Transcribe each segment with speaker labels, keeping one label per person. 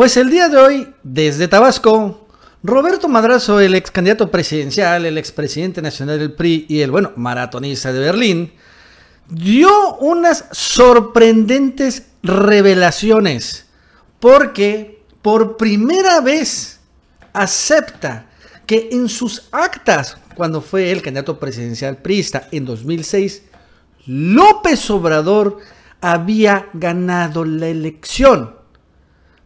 Speaker 1: Pues el día de hoy, desde Tabasco, Roberto Madrazo, el ex candidato presidencial, el expresidente nacional del PRI y el, maratonista de Berlín, dio unas sorprendentes revelaciones, porque por primera vez acepta que en sus actas, cuando fue el candidato presidencial priista en 2006, López Obrador había ganado la elección,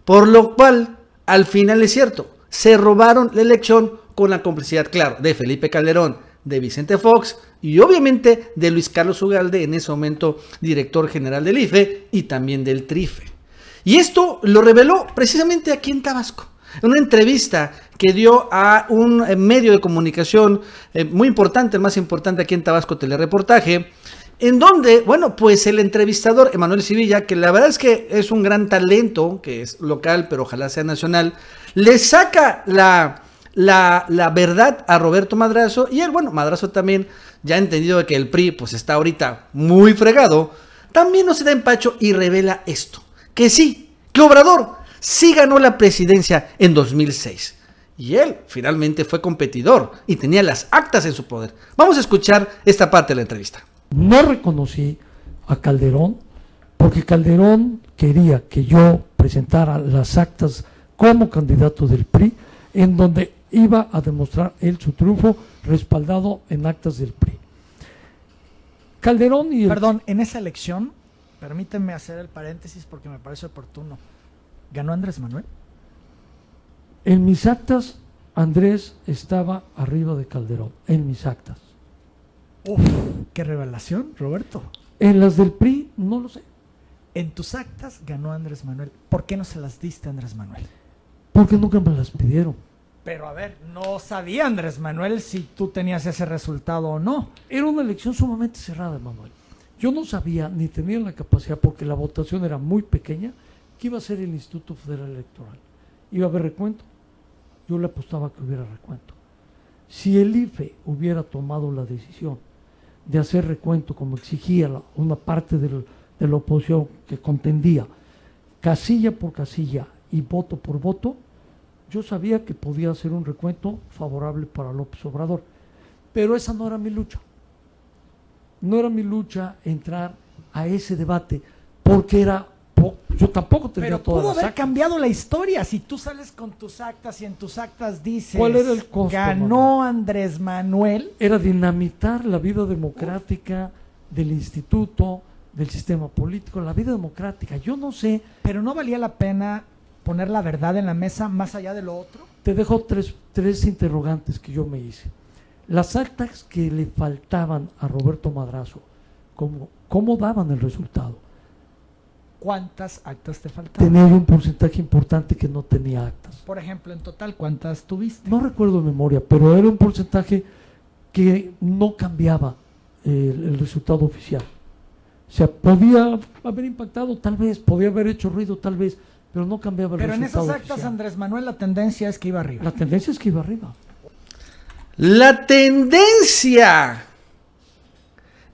Speaker 1: por lo cual, al final es cierto, se robaron la elección con la complicidad, claro, de Felipe Calderón, de Vicente Fox y obviamente de Luis Carlos Ugalde, en ese momento director general del IFE y también del TRIFE. Y esto lo reveló precisamente aquí en Tabasco, en una entrevista que dio a un medio de comunicación muy importante, el más importante aquí en Tabasco, Telereportaje, en donde, pues el entrevistador Emanuel Sevilla, que la verdad es que es un gran talento, que es local, pero ojalá sea nacional, le saca la verdad a Roberto Madrazo, y él, Madrazo también, ya ha entendido de que el PRI pues está ahorita muy fregado, también no se da empacho y revela esto, que sí, que Obrador sí ganó la presidencia en 2006, y él finalmente fue competidor y tenía las actas en su poder. Vamos a escuchar esta parte de la entrevista.
Speaker 2: No reconocí a Calderón porque Calderón quería que yo presentara las actas como candidato del PRI, en donde iba a demostrar él su triunfo respaldado en actas del PRI. Calderón y
Speaker 3: Perdón, en esa elección, permíteme hacer el paréntesis porque me parece oportuno, ¿ganó Andrés Manuel?
Speaker 2: En mis actas, Andrés estaba arriba de Calderón, en mis actas.
Speaker 3: Uf, qué revelación, Roberto.
Speaker 2: En las del PRI, no lo sé.
Speaker 3: En tus actas ganó Andrés Manuel. ¿Por qué no se las diste a Andrés Manuel?
Speaker 2: Porque nunca me las pidieron.
Speaker 3: Pero a ver, no sabía Andrés Manuel si tú tenías ese resultado o no.
Speaker 2: Era una elección sumamente cerrada, Manuel. Yo no sabía ni tenía la capacidad, porque la votación era muy pequeña, que iba a ser el Instituto Federal Electoral. Iba a haber recuento. Yo le apostaba que hubiera recuento. Si el IFE hubiera tomado la decisión de hacer recuento como exigía una parte de la oposición que contendía, casilla por casilla y voto por voto, yo sabía que podía hacer un recuento favorable para López Obrador. Pero esa no era mi lucha. No era mi lucha entrar a ese debate, porque yo tampoco tenía todas las actas.
Speaker 3: Pero pudo haber cambiado la historia si tú sales con tus actas y en tus actas dices,
Speaker 2: ¿cuál era el costo?
Speaker 3: ganó Andrés Manuel.
Speaker 2: Era dinamitar la vida democrática del instituto, del sistema político, la vida democrática. Yo no sé.
Speaker 3: Pero no valía la pena poner la verdad en la mesa más allá de lo otro.
Speaker 2: Te dejo tres interrogantes que yo me hice. Las actas que le faltaban a Roberto Madrazo, ¿cómo daban el resultado?
Speaker 3: ¿Cuántas actas te faltaban?
Speaker 2: Tenía un porcentaje importante que no tenía actas.
Speaker 3: Por ejemplo, en total, ¿cuántas tuviste?
Speaker 2: No recuerdo de memoria, pero era un porcentaje que no cambiaba el resultado oficial. O sea, podía haber impactado tal vez, podía haber hecho ruido tal vez, pero no cambiaba el resultado oficial.
Speaker 3: Pero en esas actas, Andrés Manuel, la tendencia es que iba arriba.
Speaker 2: La tendencia es que iba arriba.
Speaker 1: La tendencia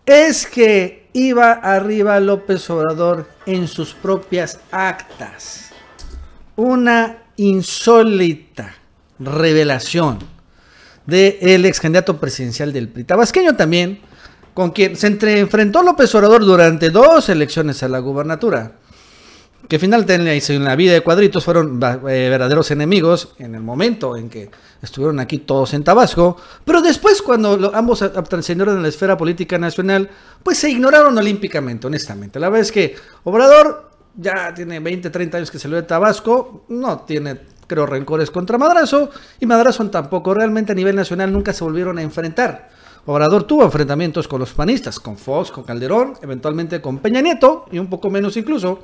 Speaker 1: es que iba arriba López Obrador en sus propias actas. Una insólita revelación del ex candidato presidencial del PRI tabasqueño también, con quien se enfrentó López Obrador durante 2 elecciones a la gubernatura, que finalmente en la vida de cuadritos fueron verdaderos enemigos en el momento en que estuvieron aquí todos en Tabasco, pero después cuando ambos trascendieron en la esfera política nacional, pues se ignoraron olímpicamente, honestamente. La verdad es que Obrador ya tiene 20, 30 años que salió de Tabasco, no tiene, creo, rencores contra Madrazo, y Madrazo tampoco. Realmente a nivel nacional nunca se volvieron a enfrentar. Obrador tuvo enfrentamientos con los panistas, con Fox, con Calderón, eventualmente con Peña Nieto, y un poco menos incluso,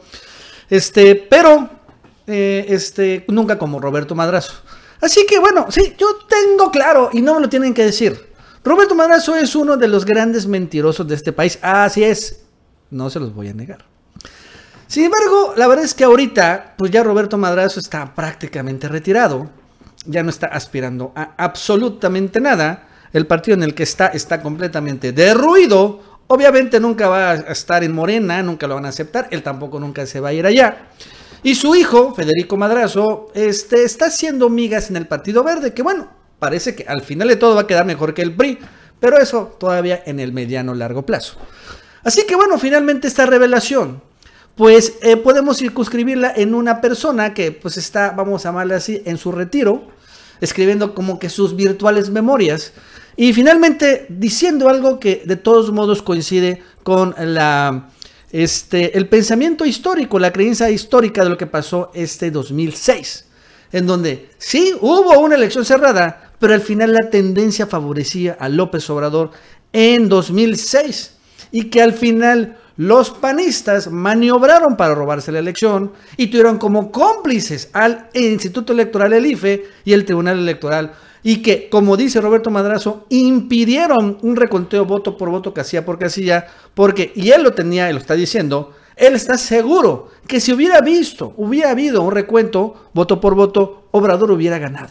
Speaker 1: pero nunca como Roberto Madrazo. Así que sí, yo tengo claro, y no me lo tienen que decir, Roberto Madrazo es uno de los grandes mentirosos de este país. Así es, no se los voy a negar. Sin embargo, la verdad es que ahorita, pues ya Roberto Madrazo está prácticamente retirado, ya no está aspirando a absolutamente nada. El partido en el que está completamente derruido. Obviamente nunca va a estar en Morena, nunca lo van a aceptar, él tampoco nunca se va a ir allá. Y su hijo, Federico Madrazo, está haciendo migas en el Partido Verde, que bueno, parece que al final de todo va a quedar mejor que el PRI, pero eso todavía en el mediano largo plazo. Así que bueno, finalmente esta revelación, pues podemos circunscribirla en una persona que pues está, vamos a llamarla así, en su retiro, escribiendo como que sus virtuales memorias, y finalmente diciendo algo que de todos modos coincide con el pensamiento histórico, la creencia histórica de lo que pasó 2006, en donde sí hubo una elección cerrada, pero al final la tendencia favorecía a López Obrador en 2006, y que al final los panistas maniobraron para robarse la elección y tuvieron como cómplices al Instituto Electoral, el IFE, y el Tribunal Electoral, y que, como dice Roberto Madrazo, impidieron un reconteo voto por voto, casilla por casilla, porque, y él lo tenía, él lo está diciendo, él está seguro que si hubiera habido un recuento voto por voto, Obrador hubiera ganado.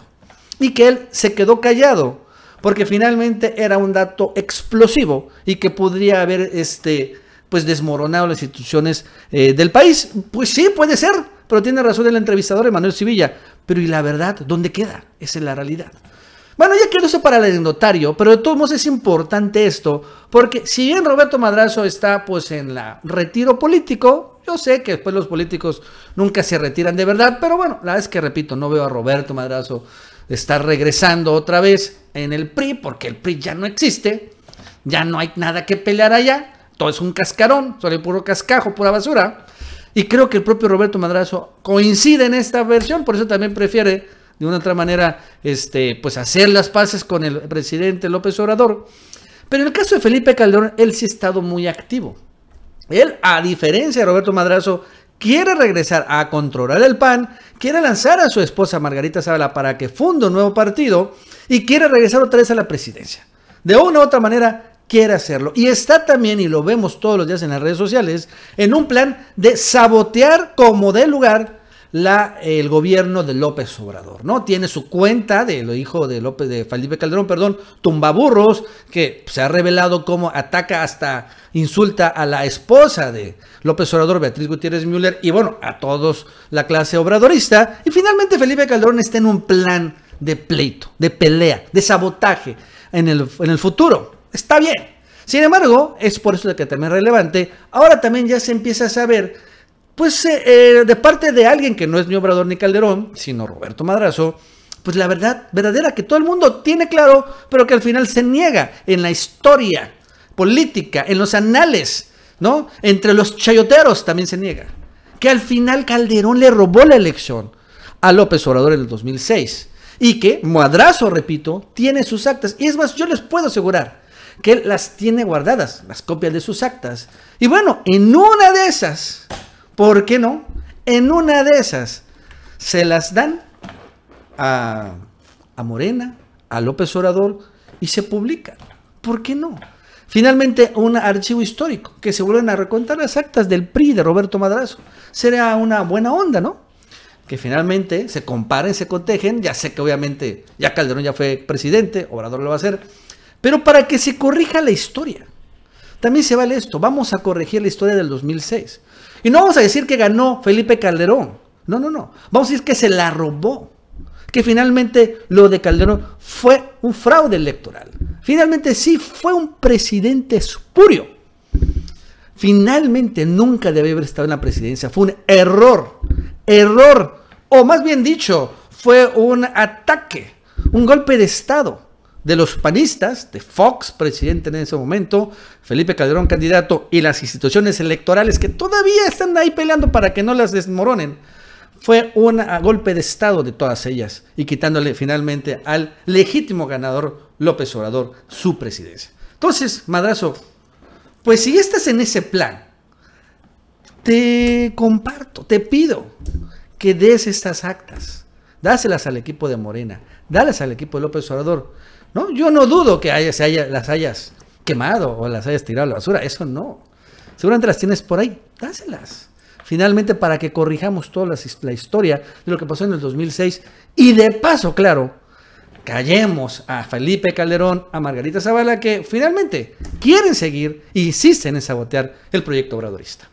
Speaker 1: Y que él se quedó callado, porque finalmente era un dato explosivo y que podría haber pues desmoronado las instituciones del país. Pues sí, puede ser, pero tiene razón el entrevistador Emanuel Sevilla. Pero ¿y la verdad? ¿Dónde queda? Esa es la realidad. Bueno, ya quedó eso para el anecdotario, pero de todos modos es importante esto, porque si bien Roberto Madrazo está pues en la retiro político, yo sé que después los políticos nunca se retiran de verdad, pero bueno, la verdad es que repito, no veo a Roberto Madrazo estar regresando otra vez en el PRI, porque el PRI ya no existe, ya no hay nada que pelear allá, todo es un cascarón, solo hay puro cascajo, pura basura, y creo que el propio Roberto Madrazo coincide en esta versión, por eso también prefiere de una otra manera, pues hacer las paces con el presidente López Obrador. Pero en el caso de Felipe Calderón, él sí ha estado muy activo. Él, a diferencia de Roberto Madrazo, quiere regresar a controlar el PAN, quiere lanzar a su esposa Margarita Zavala para que funde un nuevo partido y quiere regresar otra vez a la presidencia. De una u otra manera, quiere hacerlo. Y está también, y lo vemos todos los días en las redes sociales, en un plan de sabotear como de lugar el gobierno de López Obrador, ¿no? Tiene su cuenta del hijo de Felipe Calderón, Tumbaburros, que se ha revelado cómo ataca hasta insulta a la esposa de López Obrador, Beatriz Gutiérrez Müller, y bueno, a todos la clase obradorista. Y finalmente Felipe Calderón está en un plan de pleito, de pelea, de sabotaje en el futuro. Está bien. Sin embargo, es por eso que también es relevante. Ahora también ya se empieza a saber, pues de parte de alguien que no es ni Obrador ni Calderón, sino Roberto Madrazo, pues la verdad verdadera que todo el mundo tiene claro, pero que al final se niega en la historia política, en los anales, ¿no? Entre los chayoteros también se niega. Que al final Calderón le robó la elección a López Obrador en el 2006. Y que Madrazo, repito, tiene sus actas. Y es más, yo les puedo asegurar que él las tiene guardadas, las copias de sus actas. Y bueno, en una de esas, ¿por qué no? En una de esas se las dan a Morena, a López Obrador y se publican. ¿Por qué no? Finalmente, un archivo histórico que se vuelven a recontar las actas del PRI de Roberto Madrazo. Sería una buena onda, ¿no? Que finalmente se comparen, se cotejen. Ya sé que obviamente ya Calderón ya fue presidente, Obrador lo va a hacer, pero para que se corrija la historia. También se vale esto, vamos a corregir la historia del 2006. Y no vamos a decir que ganó Felipe Calderón, no. Vamos a decir que se la robó, que finalmente lo de Calderón fue un fraude electoral. Finalmente sí fue un presidente espurio. Finalmente nunca debe haber estado en la presidencia, fue un error, o más bien dicho, fue un ataque, un golpe de estado de los panistas, de Fox, presidente en ese momento, Felipe Calderón, candidato, y las instituciones electorales que todavía están ahí peleando para que no las desmoronen. Fue un golpe de estado de todas ellas y quitándole finalmente al legítimo ganador López Obrador su presidencia. Entonces, Madrazo, pues si estás en ese plan, te comparto, te pido que des estas actas, dáselas al equipo de Morena, dáselas al equipo de López Obrador, ¿no? Yo no dudo que las hayas quemado o las hayas tirado a la basura, eso no. Seguramente las tienes por ahí, dáselas. Finalmente para que corrijamos toda la historia de lo que pasó en el 2006 y de paso, claro, callemos a Felipe Calderón, a Margarita Zavala, que finalmente quieren seguir e insisten en sabotear el proyecto obradorista.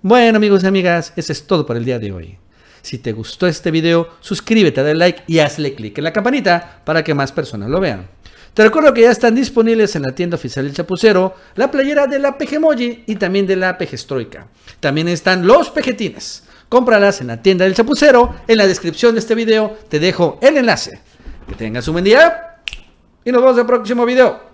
Speaker 1: Bueno, amigos y amigas, eso es todo por el día de hoy. Si te gustó este video, suscríbete, dale like y hazle clic en la campanita para que más personas lo vean. Te recuerdo que ya están disponibles en la tienda oficial del Chapucero la playera de la Pejemoji y también de la Pejestroika. También están los pejetines. Cómpralas en la tienda del Chapucero. En la descripción de este video te dejo el enlace. Que tengas un buen día y nos vemos en el próximo video.